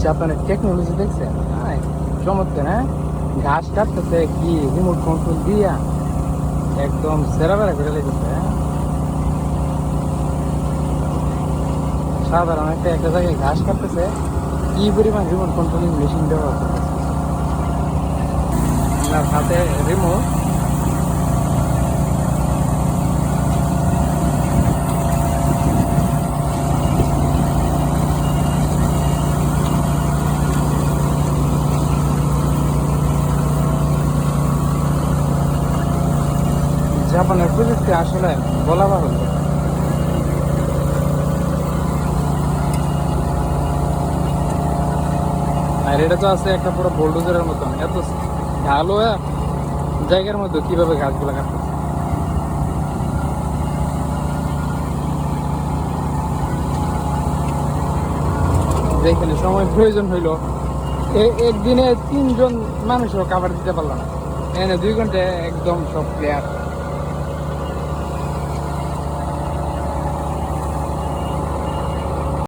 জাপানের টেকনোলজি দেখছেন? চমৎকার। হ্যাঁ, ঘাস কাটতেছে কি রিমোট কন্ট্রোল দিয়া একদম সেরা বেড়া করে লেগেছে। সাধারণ একটা জায়গায় ঘাস কাটতেছে, কি পরিমাণ রিমোট কন্ট্রোলিং মেশিন ব্যবহার করতেছে। আপনার হাতে রিমোট, জাপানের প্রযুক্তি আসলে বলা বাহুল্য। আর এটা তো আছে একটা পুরো বোল্ডোজারের মতন, এত ঢালো জায়গার মধ্যে কিভাবে গাছগুলো কাটতেছে। যেখানে সময় প্রয়োজন হইলো একদিনে 3 জন মানুষও কাভার দিতে পারলাম না, এখানে 2 ঘন্টায় একদম সব ক্লিয়ার।